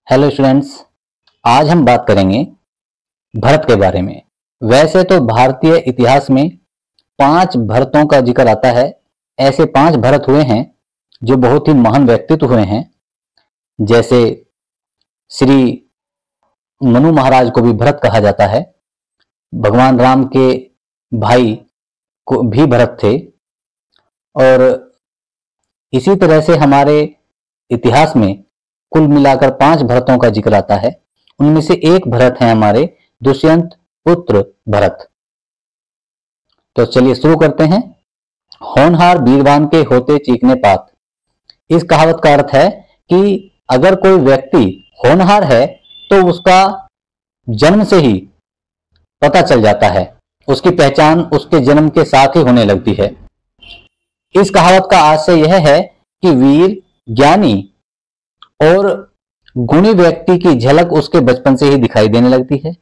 Hello students, आज हम बात करेंगे भरत के बारे में। वैसे तो भारतीय इतिहास में 5 भरतों का जिक्र आता है। ऐसे 5 भरत हुए हैं जो बहुत ही महान व्यक्तित्व हुए हैं। जैसे श्री मनु महाराज को भी भरत कहा जाता है। भगवान राम के भाई को भी भरत थे। और इसी तरह से हमारे इतिहास में कुल मिलाकर 5 भरतों का जिक्र आता है। उनमें से एक भरत है हमारे दुष्यंत पुत्र भरत। तो चलिए शुरू करते हैं। होनहार वीरवान के होते चीखने पात। इस कहावत का अर्थ है कि अगर कोई व्यक्ति होनहार है तो उसका जन्म से ही पता चल जाता है, उसकी पहचान उसके जन्म के साथ ही होने लगती है। इस कहावत का आशय यह है कि वीर, ज्ञानी और गुणी व्यक्ति की झलक उसके बचपन से ही दिखाई देने लगती है।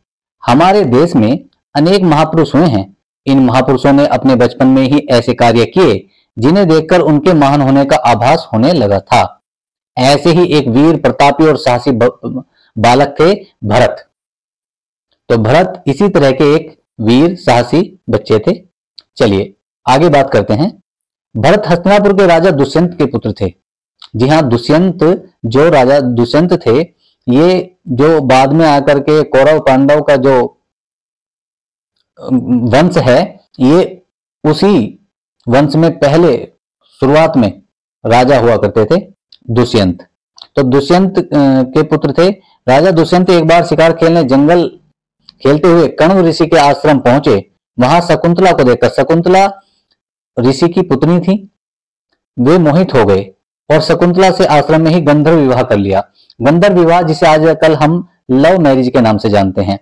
हमारे देश में अनेक महापुरुष हुए हैं। इन महापुरुषों ने अपने बचपन में ही ऐसे कार्य किए जिन्हें देखकर उनके महान होने का आभास होने लगा था। ऐसे ही एक वीर, प्रतापी और साहसी बालक थे भरत। तो भरत इसी तरह के एक वीर, साहसी बच्चे थे। चलिए आगे बात करते हैं। भरत हस्तिनापुर के राजा दुष्यंत के पुत्र थे। जी हाँ, दुष्यंत, जो राजा दुष्यंत थे, ये जो बाद में आकर के कौरव पांडव का जो वंश है, ये उसी वंश में पहले शुरुआत में राजा हुआ करते थे दुष्यंत। तो दुष्यंत के पुत्र थे। राजा दुष्यंत एक बार शिकार खेलने जंगल खेलते हुए कण्व ऋषि के आश्रम पहुंचे। वहां शकुंतला को देखकर, शकुंतला ऋषि की पुत्री थी, वे मोहित हो गए और शकुंतला से आश्रम में ही गंधर्व विवाह कर लिया। गंधर्व विवाह, जिसे आजकल हम लव मैरिज के नाम से जानते हैं,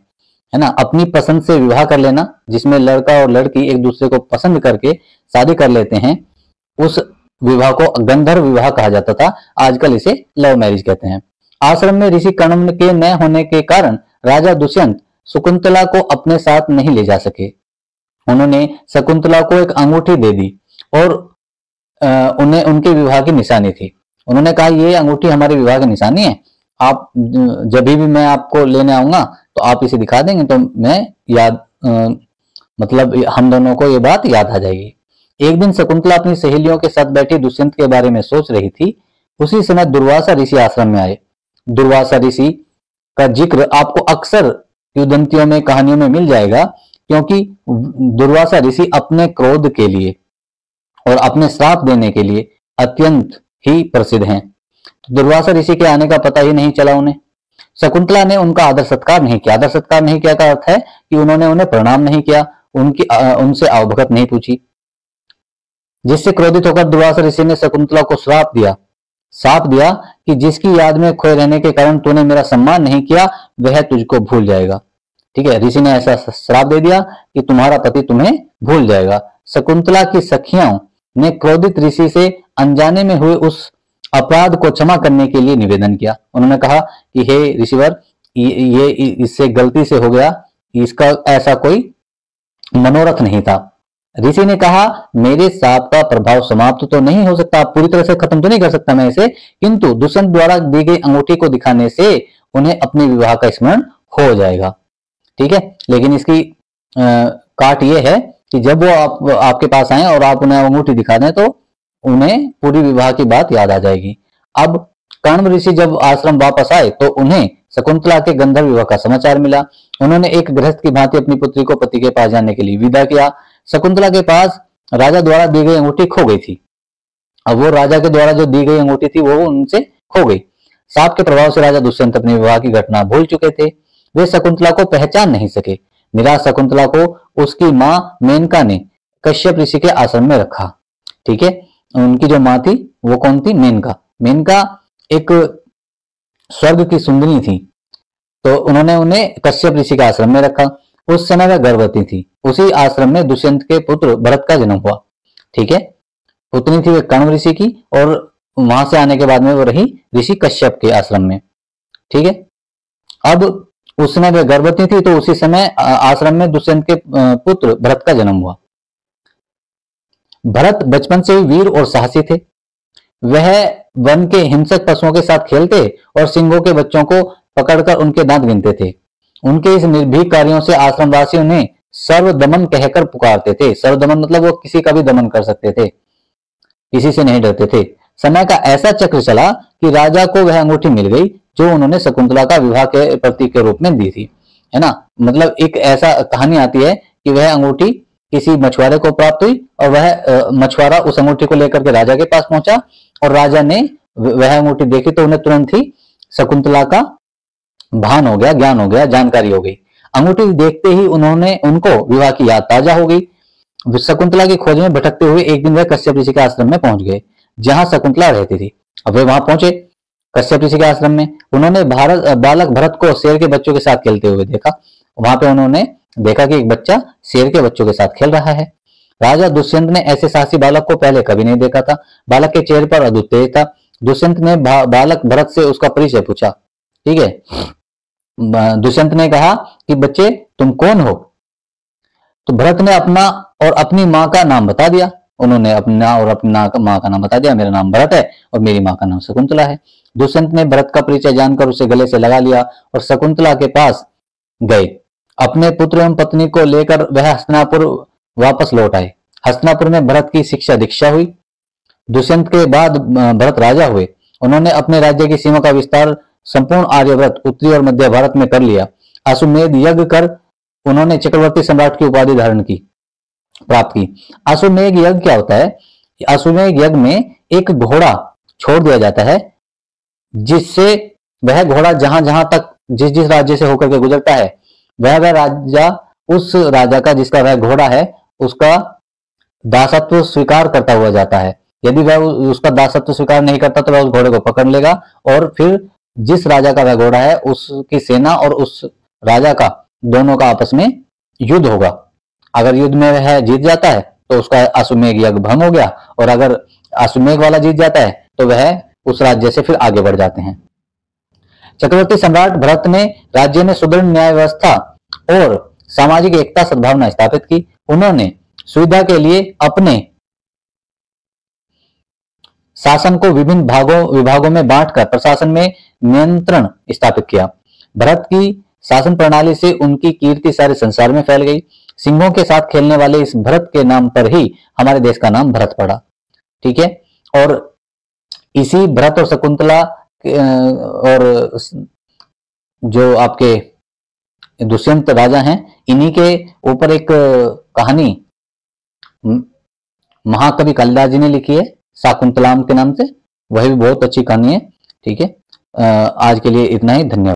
है ना। अपनी पसंद से विवाह कर लेना, जिसमें लड़का और लड़की एक दूसरे को पसंद करके शादी कर लेते हैं, उस विवाह को गंधर्व विवाह कहा जाता था। आजकल इसे लव मैरिज कहते हैं। आश्रम में ऋषि कण्व के न होने के कारण राजा दुष्यंत शकुंतला को अपने साथ नहीं ले जा सके। उन्होंने शकुंतला को एक अंगूठी दे दी और उन्हें उनके विवाह की निशानी थी। उन्होंने कहा, ये अंगूठी हमारे विवाह की निशानी है, आप जब भी मैं आपको लेने आऊंगा तो आप इसे दिखा देंगे तो मैं मतलब हम दोनों को ये बात याद आ जाएगी। एक दिन शकुंतला अपनी सहेलियों के साथ बैठी दुष्यंत के बारे में सोच रही थी। उसी समय दुर्वासा ऋषि आश्रम में आए। दुर्वासा ऋषि का जिक्र आपको अक्सर किंवदंतियों में, कहानियों में मिल जाएगा, क्योंकि दुर्वासा ऋषि अपने क्रोध के लिए और अपने श्राप देने के लिए अत्यंत ही प्रसिद्ध हैं। तो दुर्वासा ऋषि के आने का पता ही नहीं चला उन्हें। शकुंतला ने उनका आदर सत्कार नहीं किया। आदर सत्कार नहीं किया का अर्थ है कि उन्होंने उन्हें प्रणाम नहीं किया, उनसे आवभगत नहीं पूछी, जिससे क्रोधित होकर दुर्वासा ऋषि ने शकुंतला को श्राप दिया कि जिसकी याद में खोए रहने के कारण तूने मेरा सम्मान नहीं किया, वह तुझको भूल जाएगा। ठीक है, ऋषि ने ऐसा श्राप दे दिया कि तुम्हारा पति तुम्हें भूल जाएगा। शकुंतला की सखियों ने क्रोधित ऋषि से अनजाने में हुए उस अपराध को क्षमा करने के लिए निवेदन किया। उन्होंने कहा कि हे ऋषिवर, ये इससे गलती से हो गया, इसका ऐसा कोई मनोरथ नहीं था। ऋषि ने कहा, मेरे शाप का प्रभाव समाप्त तो नहीं हो सकता, पूरी तरह से खत्म तो नहीं कर सकता मैं इसे, किंतु दुष्यंत द्वारा दी गई अंगूठी को दिखाने से उन्हें अपने विवाह का स्मरण हो जाएगा। ठीक है, लेकिन इसकी काट ये है कि जब वो आपके पास आए और आप उन्हें अंगूठी दिखा दें तो उन्हें पूरी विवाह की बात याद आ जाएगी। अब कण्व ऋषि जब आश्रम वापस आए तो उन्हें शकुंतला के गंधर्व विवाह का समाचार मिला। उन्होंने एक गृहस्थ की भांति अपनी पुत्री को पति के पास जाने के लिए विदा किया। शकुंतला के पास राजा द्वारा दी गई अंगूठी खो गई थी। अब वो राजा के द्वारा जो दी गई अंगूठी थी वो उनसे खो गई। शाप के प्रभाव से राजा दुष्यंत अपने विवाह की घटना भूल चुके थे। वे शकुंतला को पहचान नहीं सके। निराश शकुंतला को उसकी मां मेनका ने कश्यप ऋषि के आश्रम में रखा। ठीक है, उनकी जो मां थी वो कौन थी? मेनका। मेनका एक स्वर्ग की सुंदरी थी, तो उन्होंने उन्हें कश्यप ऋषि के आश्रम में रखा। उस समय वह गर्भवती थी। उसी आश्रम में दुष्यंत के पुत्र भरत का जन्म हुआ। ठीक है, पुत्री थी वे कण्व ऋषि की और वहां से आने के बाद में वो रही ऋषि कश्यप के आश्रम में। ठीक है, अब उस समय वह गर्भवती थी तो उसी समय आश्रम में दुष्यंत के पुत्र भरत का जन्म हुआ। भरत बचपन से ही वीर और साहसी थे। वह वन के हिंसक पशुओं के साथ खेलते और सिंहों के बच्चों को पकड़कर उनके दांत गिनते थे। उनके इस निर्भीक कार्यों से आश्रमवासी उन्हें सर्वदमन कहकर पुकारते थे। सर्वदमन मतलब वो किसी का भी दमन कर सकते थे, किसी से नहीं डरते थे। समय का ऐसा चक्र चला कि राजा को वह अंगूठी मिल गई जो उन्होंने शकुंतला का विवाह के प्रतीक के रूप में दी थी, है ना। मतलब एक ऐसा कहानी आती है कि वह अंगूठी किसी मछुआरे को प्राप्त हुई और वह मछुआरा उस अंगूठी को लेकर के राजा के पास पहुंचा और राजा ने वह अंगूठी देखी तो उन्हें तुरंत ही शकुंतला का भान हो गया, ज्ञान हो गया, जानकारी हो गई। अंगूठी देखते ही उनको विवाह की याद ताजा हो गई। शकुंतला की खोज में भटकते हुए एक दिन वह कश्यप ऋषि के आश्रम में पहुंच गए जहां शकुंतला रहती थी। अब वे वहां पहुंचे कश्यप ऋषि के आश्रम में। उन्होंने बालक भरत को शेर के बच्चों के साथ खेलते हुए देखा। वहां पे उन्होंने देखा कि एक बच्चा शेर के बच्चों के साथ खेल रहा है। राजा दुष्यंत ने ऐसे साहसी बालक को पहले कभी नहीं देखा था। बालक के चेहरे पर अद्भुत तेज था। दुष्यंत ने बालक भरत से उसका परिचय पूछा। ठीक है। दुष्यंत ने कहा कि बच्चे तुम कौन हो? तो भरत ने अपना और अपनी माँ का नाम बता दिया। उन्होंने अपना और अपनी माँ का नाम बता दिया, मेरा नाम भरत है और मेरी माँ का नाम शकुंतला है। दुष्यंत ने भरत का परिचय जानकर उसे गले से लगा लिया और शकुंतला के पास गए। अपने पुत्र एवं पत्नी को लेकर वह हस्तिनापुर वापस लौट आए। हस्तिनापुर में भरत की शिक्षा दीक्षा हुई। दुष्यंत के बाद भरत राजा हुए। उन्होंने अपने राज्य की सीमा का विस्तार संपूर्ण आर्यव्रत, उत्तरी और मध्य भारत में कर लिया। अश्वमेध यज्ञ कर उन्होंने चक्रवर्ती सम्राट की उपाधि धारण की, प्राप्त की। अश्वमेध यज्ञ क्या होता है? अश्वमेध यज्ञ में एक घोड़ा छोड़ दिया जाता है जिससे वह घोड़ा जहां जहां तक जिस जिस राज्य से होकर के गुजरता है वह राजा उस राजा का जिसका वह घोड़ा है उसका दासत्व स्वीकार करता हुआ जाता है। यदि वह उसका दासत्व स्वीकार नहीं करता तो वह उस घोड़े को पकड़ लेगा और फिर जिस राजा का वह घोड़ा है उसकी सेना और उस राजा का दोनों का आपस में युद्ध होगा। अगर युद्ध में वह जीत जाता है तो उसका अश्वमेध यज्ञ भंग हो गया और अगर अश्वमेध वाला जीत जाता है तो वह उस राज्य से फिर आगे बढ़ जाते हैं। चक्रवर्ती सम्राट भरत ने राज्य में सुदृढ़ न्याय व्यवस्था और सामाजिक एकता सद्भावना स्थापित की। उन्होंने सुविधा के लिए अपने शासन को विभिन्न विभागों में बांटकर प्रशासन में नियंत्रण स्थापित किया। भरत की शासन प्रणाली से उनकी कीर्ति सारे संसार में फैल गई। सिंहों के साथ खेलने वाले इस भरत के नाम पर ही हमारे देश का नाम भरत पड़ा। ठीक है। और इसी भरत और शकुंतला और जो आपके दुष्यंत राजा हैं इन्हीं के ऊपर एक कहानी महाकवि कालिदास जी ने लिखी है शाकुंतलम के नाम से। वही भी बहुत अच्छी कहानी है। ठीक है। आज के लिए इतना ही। धन्यवाद।